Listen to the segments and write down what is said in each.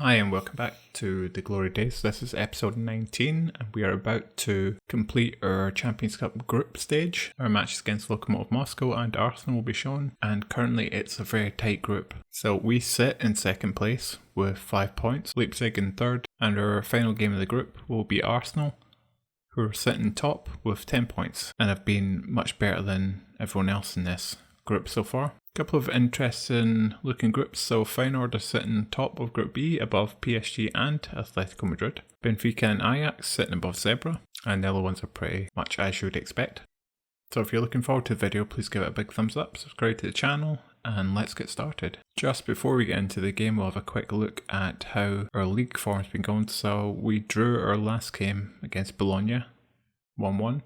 Hi and welcome back to the Glory Days. This is episode 19 and we are about to complete our Champions Cup group stage. Our matches against Lokomotiv Moscow and Arsenal will be shown, and currently it's a very tight group. So we sit in second place with 5 points, Leipzig in third, and our final game of the group will be Arsenal, who are sitting top with 10 points and have been much better than everyone else in this group so far. Couple of interesting looking groups. So Feyenoord are sitting top of Group B above PSG and Atletico Madrid. Benfica and Ajax sitting above Zebra, and the other ones are pretty much as you would expect. So if you're looking forward to the video, please give it a big thumbs up, subscribe to the channel, and let's get started. Just before we get into the game, we'll have a quick look at how our league form's been going. So we drew our last game against Bologna, 1-1.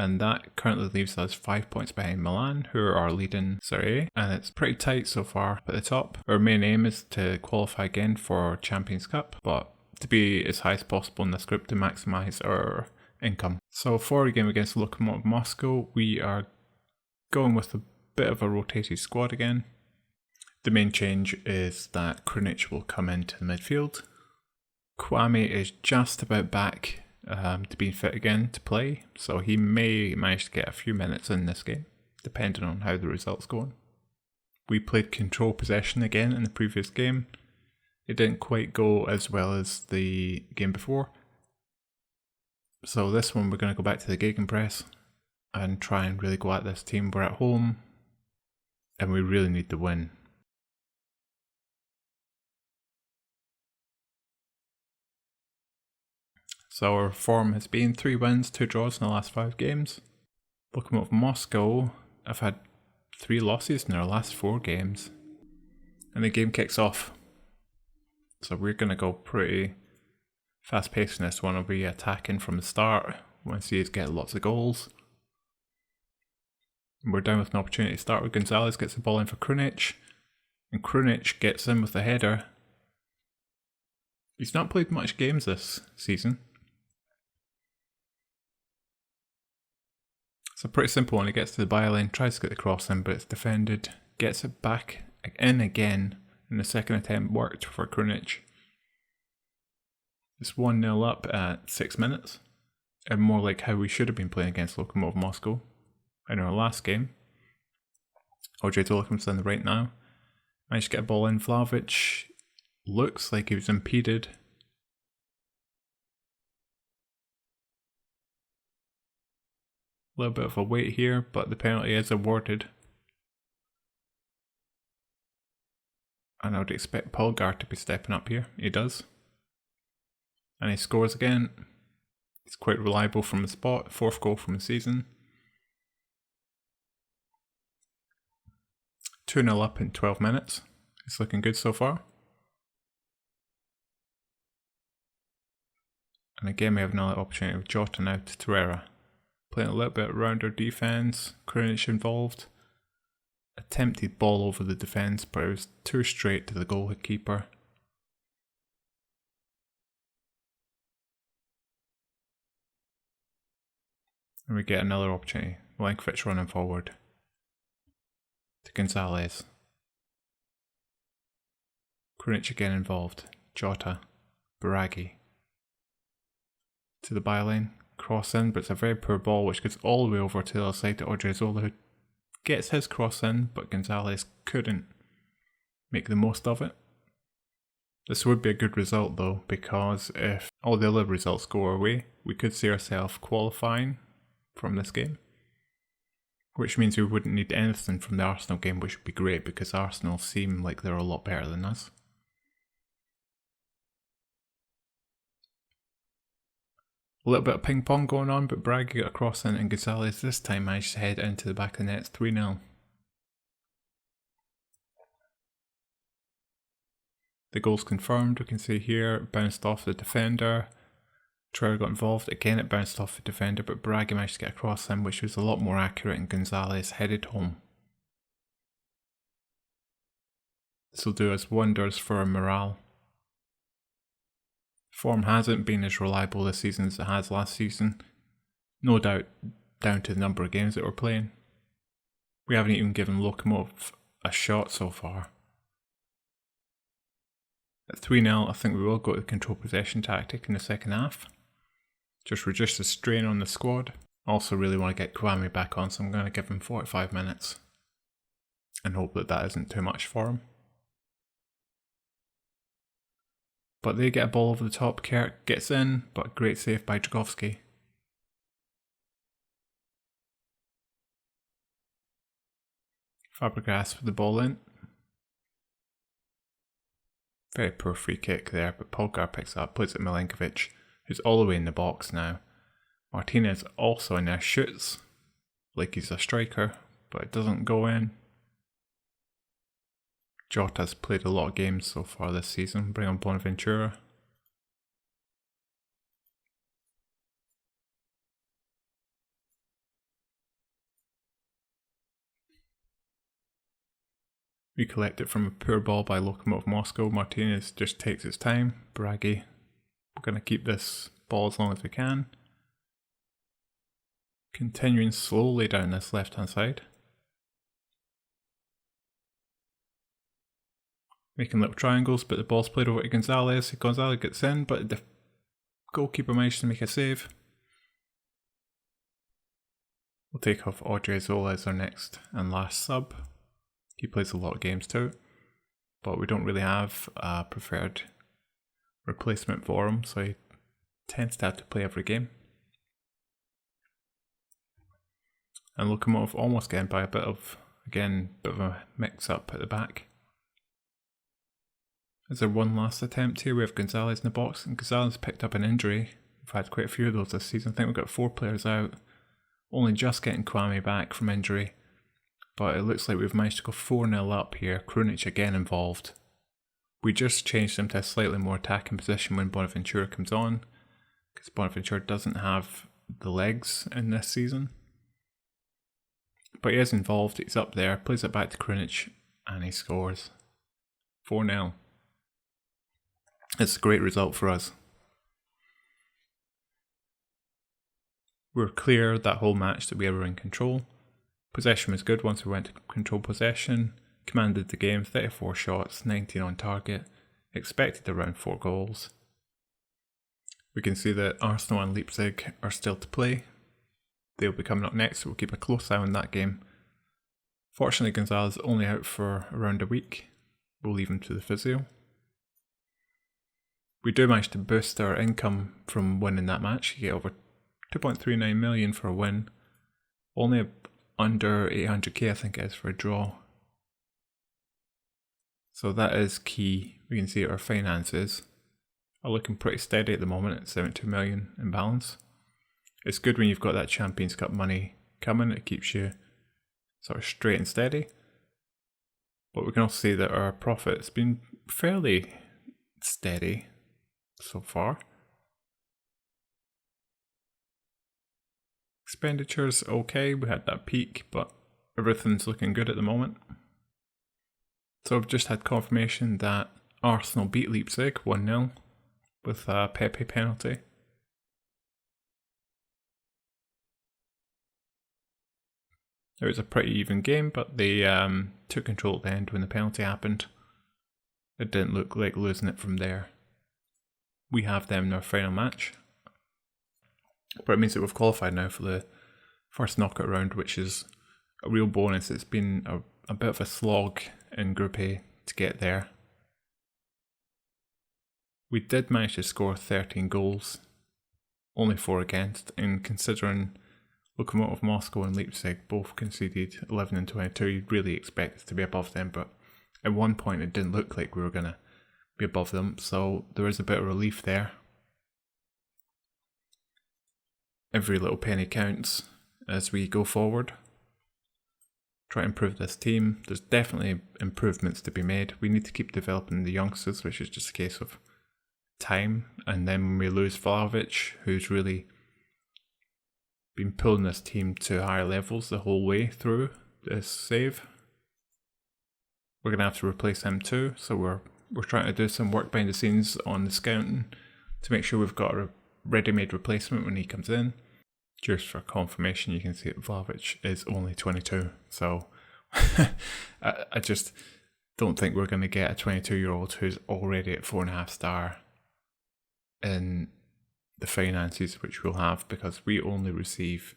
And that currently leaves us 5 points behind Milan, who are leading Serie A, and it's pretty tight so far at the top. Our main aim is to qualify again for Champions Cup, but to be as high as possible in this group to maximise our income. So for the game against Lokomotiv Moscow, we are going with a bit of a rotated squad again. The main change is that Krunic will come into the midfield. Kwame is just about back to being fit again to play, so he may manage to get a few minutes in this game, depending on how the results go on. We played control possession again in the previous game. It didn't quite go as well as the game before, so this one we're going to go back to the gegenpress and try and really go at this team. We're at home and we really need the win. So our form has been 3 wins, 2 draws in the last 5 games. Lokomotiv Moscow have had 3 losses in their last 4 games. And the game kicks off. So we're going to go pretty fast paced in this one. We'll be attacking from the start. We want to see us get lots of goals. And we're down with an opportunity to start with Gonzalez, gets the ball in for Krunic. And Krunic gets in with the header. He's not played much games this season. It's a pretty simple one. He gets to the byline, tries to get the cross in, but it's defended, gets it back in again, and the second attempt worked for Krunic. It's 1-0 up at 6 minutes, and more like how we should have been playing against Lokomotiv Moscow in our last game. Odriozola comes on the right now, managed to get a ball in. Vlahovic looks like he was impeded. A little bit of a wait here, but the penalty is awarded. And I would expect Polgar to be stepping up here. He does. And he scores again. He's quite reliable from the spot. 4th goal from the season. 2-0 up in 12 minutes. It's looking good so far. And again we have another opportunity with Jota now to Torreira. Playing a little bit around our defence. Krunic involved. Attempted ball over the defence, but it was too straight to the goalkeeper. And we get another opportunity. Milenkovic running forward to Gonzalez. Krunic again involved. Jota. Baraghi. To the byline. Cross in, but it's a very poor ball which goes all the way over to the other side to Odriozola, who gets his cross in, but Gonzalez couldn't make the most of it. This would be a good result though, because if all the other results go our way, we could see ourselves qualifying from this game. Which means we wouldn't need anything from the Arsenal game, which would be great because Arsenal seem like they're a lot better than us. A little bit of ping pong going on, but Bragg got a cross in, and Gonzalez this time managed to head into the back of the net. 3-0. The goal's confirmed. We can see here, bounced off the defender. Torreira got involved. Again, it bounced off the defender, but Bragg managed to get a cross in, which was a lot more accurate, and Gonzalez headed home. This will do us wonders for our morale. Form hasn't been as reliable this season as it has last season. No doubt down to the number of games that we're playing. We haven't even given Lokomotiv a shot so far. At 3-0, I think we will go to the control possession tactic in the second half. Just reduce the strain on the squad. Also really want to get Kwame back on, so I'm going to give him 45 minutes. And hope that that isn't too much for him. But they get a ball over the top, Kirk gets in, but great save by Dragowski. Fabregas with the ball in. Very poor free kick there, but Polgar picks up, plays it Milenkovic, who's all the way in the box now. Martinez also in there, shoots like he's a striker, but it doesn't go in. Jota's played a lot of games so far this season. Bring on Bonaventura. We collect it from a poor ball by Lokomotiv Moscow. Martinez just takes his time. Bragi. We're going to keep this ball as long as we can. Continuing slowly down this left hand side. Making little triangles, but the ball's played over to Gonzalez. Gonzalez gets in, but the goalkeeper managed to make a save. We'll take off Odriozola as our next and last sub. He plays a lot of games too, but we don't really have a preferred replacement for him, so he tends to have to play every game. And Lokomotiv almost getting by a bit of a mix-up at the back. Is there one last attempt here? We have Gonzalez in the box, and Gonzalez picked up an injury. We've had quite a few of those this season. I think we've got 4 players out, only just getting Kwame back from injury. But it looks like we've managed to go 4-0 up here. Krunic again involved. We just changed him to a slightly more attacking position when Bonaventura comes on, because Bonaventura doesn't have the legs in this season. But he is involved, he's up there, plays it back to Krunic, and he scores. 4-0. It's a great result for us. We were clear that whole match that we were in control. Possession was good once we went to control possession. Commanded the game, 34 shots, 19 on target. Expected around 4 goals. We can see that Arsenal and Leipzig are still to play. They'll be coming up next, so we'll keep a close eye on that game. Fortunately, Gonzalez is only out for around a week. We'll leave him to the physio. We do manage to boost our income from winning that match. You get over 2.39 million for a win. Only under 800k I think it is for a draw. So that is key. We can see our finances are looking pretty steady at the moment at 72 million in balance. It's good when you've got that Champions Cup money coming. It keeps you sort of straight and steady. But we can also see that our profit's been fairly steady so far. Expenditures okay, we had that peak, but everything's looking good at the moment. So I've just had confirmation that Arsenal beat Leipzig 1-0 with a Pepe penalty. It was a pretty even game, but they took control at the end when the penalty happened. It didn't look like losing it from there. We have them in our final match. But it means that we've qualified now for the first knockout round, which is a real bonus. It's been a bit of a slog in Group A to get there. We did manage to score 13 goals, only 4 against, and considering Lokomotiv Moscow and Leipzig both conceded 11 and 22, you'd really expect us to be above them, but at one point it didn't look like we were going to be above them, so there is a bit of relief there. Every little penny counts as we go forward. Try to improve this team. There's definitely improvements to be made. We need to keep developing the youngsters, which is just a case of time. And then when we lose Vlahovic, who's really been pulling this team to higher levels the whole way through this save, we're going to have to replace him too. So we're trying to do some work behind the scenes on the scouting to make sure we've got a ready-made replacement when he comes in. Just for confirmation, you can see that Vlahovic is only 22, so don't think we're going to get a 22-year-old who's already at 4.5 star in the finances which we'll have, because we only receive...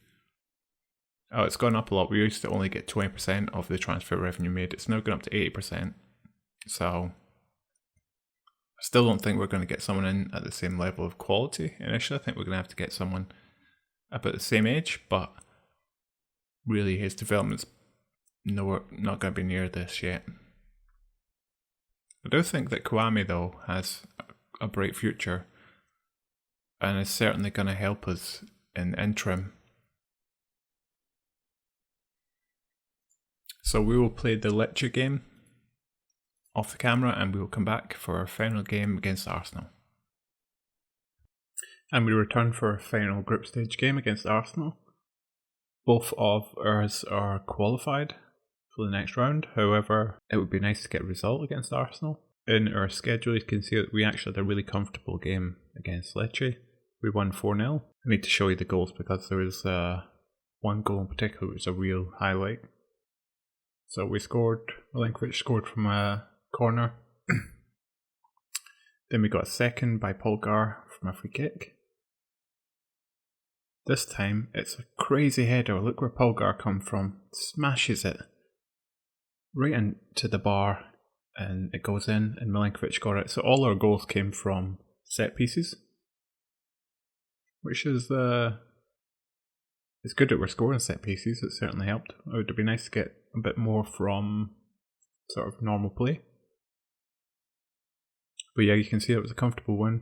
Oh, it's gone up a lot. We used to only get 20% of the transfer revenue made. It's now gone up to 80%. So I still don't think we're going to get someone in at the same level of quality initially. I think we're going to have to get someone about the same age, but really his development's not going to be near this yet. I do think that Kwame, though, has a bright future and is certainly going to help us in the interim. So we will play the Lecce game off the camera, and we will come back for our final game against Arsenal. And we return for our final group stage game against Arsenal. Both of ours are qualified for the next round. However, it would be nice to get a result against Arsenal. In our schedule, you can see that we actually had a really comfortable game against Lecce. We won 4-0. I need to show you the goals because there was one goal in particular which was a real highlight. So we scored, Milinkovic scored from a corner. Then we got a second by Polgar from a free kick. This time it's a crazy header. Look where Polgar come from. Smashes it right into the bar and it goes in, and Milinkovic got it. So all our goals came from set pieces, which is it's good that we're scoring set pieces. It certainly helped. It would be nice to get a bit more from sort of normal play. But yeah, you can see it was a comfortable win.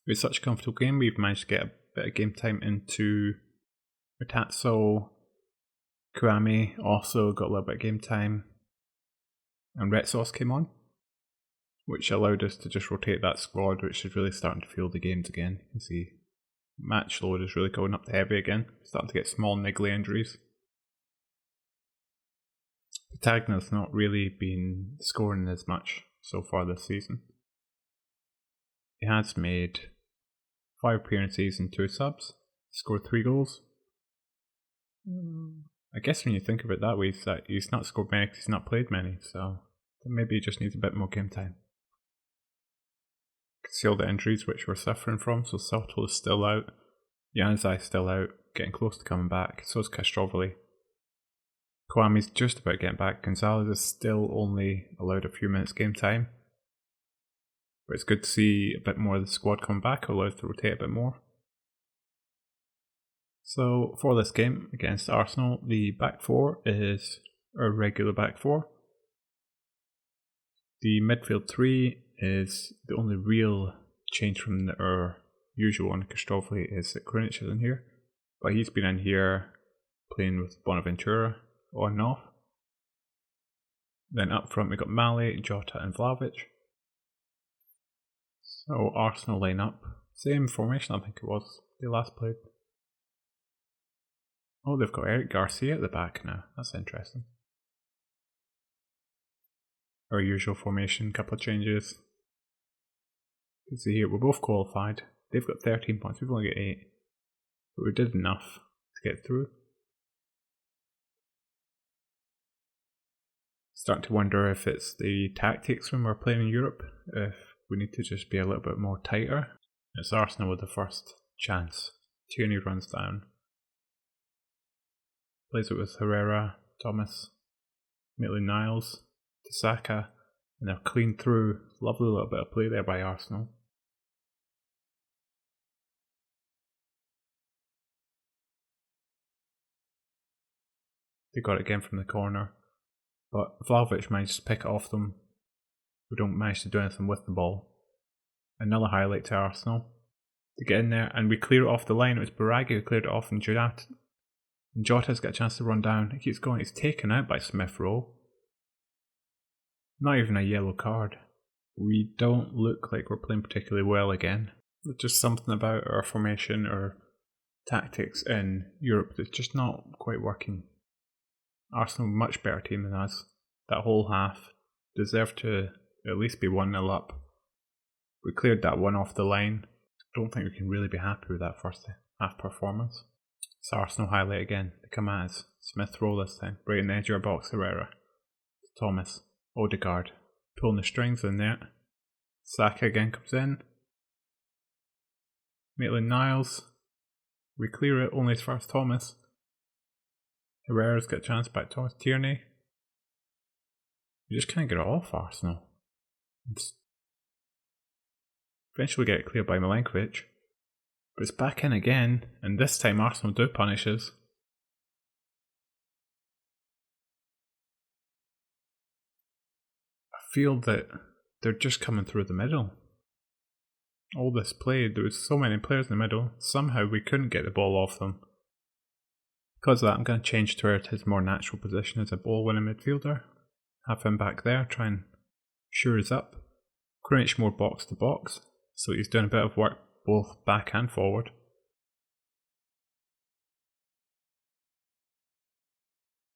It was such a comfortable game, we've managed to get a bit of game time into Ratazzo. Kwame also got a little bit of game time. And Retsos came on, which allowed us to just rotate that squad, which is really starting to feel the games again. You can see match load is really going up to heavy again. Starting to get small niggly injuries. Patagna's not really been scoring as much so far this season. He has made 5 appearances and 2 subs, scored 3 goals. I guess when you think of it that way, he's not scored many because he's not played many, so maybe he just needs a bit more game time. You can see all the injuries which we're suffering from, so Salto is still out, Januzaj still out, getting close to coming back, so is Castrovoli. Kwame's just about getting back, Gonzalez is still only allowed a few minutes game time. But it's good to see a bit more of the squad come back, allow us to rotate a bit more. So for this game against Arsenal, the back 4 is our regular back 4. The midfield 3 is the only real change from our usual one. Castrovoli is that Krunic is in here, but he's been in here playing with Bonaventura on and off. Then up front we got Mali, Jota and Vlahovic. So Arsenal line up, same formation I think it was they last played. Oh, they've got Eric Garcia at the back now, that's interesting. Our usual formation, couple of changes. You can see here we're both qualified. They've got 13 points, we've only got 8. But we did enough to get through. Starting to wonder if it's the tactics when we're playing in Europe, if we need to just be a little bit more tighter. It's Arsenal with the first chance. Tierney runs down. Plays it with Herrera, Thomas, Maitland-Niles, to Saka, and they're clean through. Lovely little bit of play there by Arsenal. They got it again from the corner, but Vlahovic managed to pick it off them. We don't manage to do anything with the ball. Another highlight to Arsenal to get in there, and we clear it off the line. It was Baragi who cleared it off, and Jota's got a chance to run down. He keeps going. He's taken out by Smith Rowe. Not even a yellow card. We don't look like we're playing particularly well again. There's just something about our formation or tactics in Europe that's just not quite working. Arsenal, much better team than us. That whole half deserved to at least be 1-0 up. We cleared that one off the line. Don't think we can really be happy with that first half performance. It's Arsenal highlight again. They come at us. Smith Rowe this time. Right in the edge of our box, Herrera. Thomas, Odegaard, pulling the strings in there. Saka again comes in. Maitland-Niles. We clear it only as far as Thomas. Herrera's got a chance back to Thomas. Tierney. We just can't get it off Arsenal. Eventually get it cleared by Milenkovic. But it's back in again, and this time Arsenal do punish us. I feel that they're just coming through the middle. All this play, there was so many players in the middle, somehow we couldn't get the ball off them. Because of that, I'm going to change to his more natural position as a ball-winning midfielder. Have him back there, try and shore us up. Krunic more box-to-box, so he's doing a bit of work both back and forward.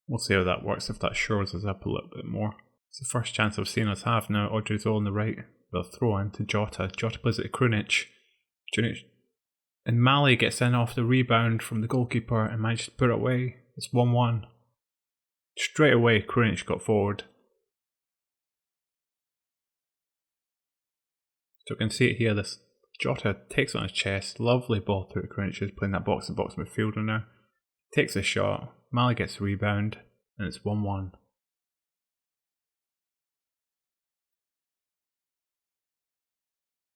We'll see how that works if that shores us up a little bit more. It's the first chance I've seen us have now. Odriozola on the right. They'll throw in to Jota. Jota plays it to Krunic. And Mali gets in off the rebound from the goalkeeper and manages to put it away. It's 1-1. Straight away, Krunic got forward. So you can see it here. This Jota takes it on his chest. Lovely ball through to Krunic, who's playing that box-to-box midfielder now. Takes a shot. Mali gets the rebound. And it's 1-1.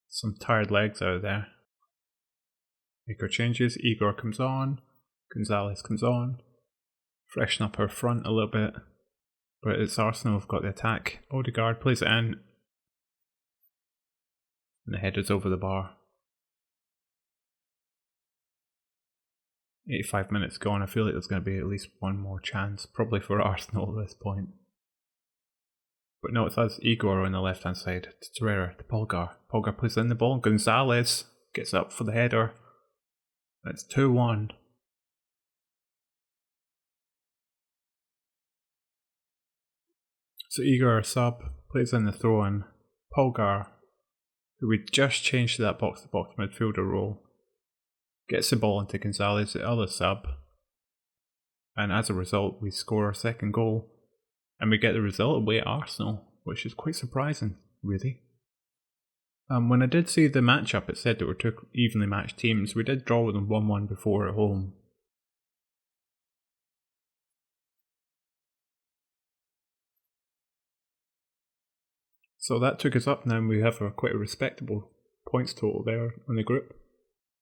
Some tired legs out there. Igor changes. Igor comes on. Gonzalez comes on. Freshen up our front a little bit. But it's Arsenal who've got the attack. Odegaard plays it in. And the header's over the bar. 85 minutes gone. I feel like there's going to be at least one more chance. Probably for Arsenal at this point. But no, it's us, Igor on the left hand side, to Torreira, to Polgar. Polgar plays in the ball, Gonzalez gets up for the header. It's 2-1. So Igor, sub, plays in the throw-in. Polgar, who we just changed to that box-to-box midfielder role, gets the ball into Gonzalez, the other sub. And as a result, we score our second goal. And we get the result away at Arsenal, which is quite surprising, really. When I did see the matchup, it said that we're two evenly matched teams. We did draw with them 1-1 before at home. So that took us up now, and we have quite a respectable points total there on the group.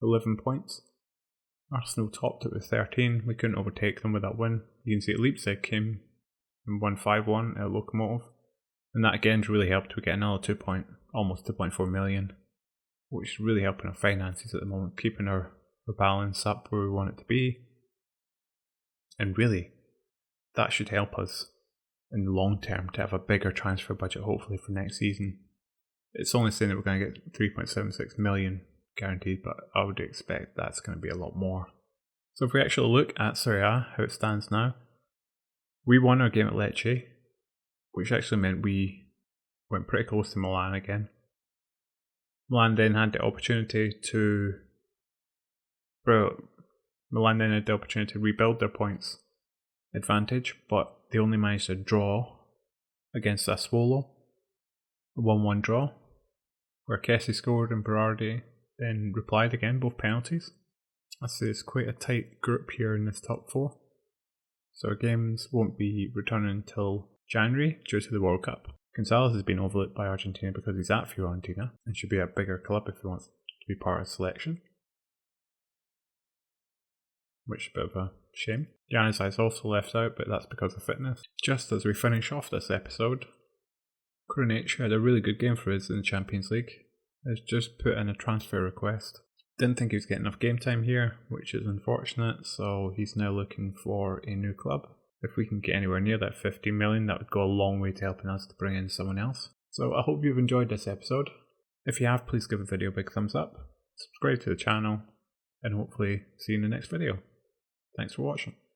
11 points. Arsenal topped it with 13. We couldn't overtake them with that win. You can see Leipzig came and won 5-1 at Lokomotiv. And that again really helped. We get another almost 2.4 million, which is really helping our finances at the moment, keeping our balance up where we want it to be. And really, that should help us in the long term to have a bigger transfer budget, hopefully for next season. It's only saying that we're going to get 3.76 million guaranteed, but I would expect that's going to be a lot more. So if we actually look at Serie A, how it stands now, we won our game at Lecce, which actually meant we went pretty close to Milan again. Milan then had the opportunity to rebuild their points advantage, but they only managed to draw against Sassuolo. A 1-1 draw, where Kessie scored and Berardi then replied again, both penalties. I see it's quite a tight group here in this top four. So our games won't be returning until January due to the World Cup. Gonzalez has been overlooked by Argentina because he's at Fiorentina and should be at a bigger club if he wants to be part of the selection. Which is a bit of a shame. Januzaj is also left out, but that's because of fitness. Just as we finish off this episode, Krunic had a really good game for us in the Champions League. Has just put in a transfer request. Didn't think he was getting enough game time here, which is unfortunate, so he's now looking for a new club. If we can get anywhere near that 50 million, that would go a long way to helping us to bring in someone else. So I hope you've enjoyed this episode. If you have, please give the video a big thumbs up, subscribe to the channel, and hopefully see you in the next video. Thanks for watching.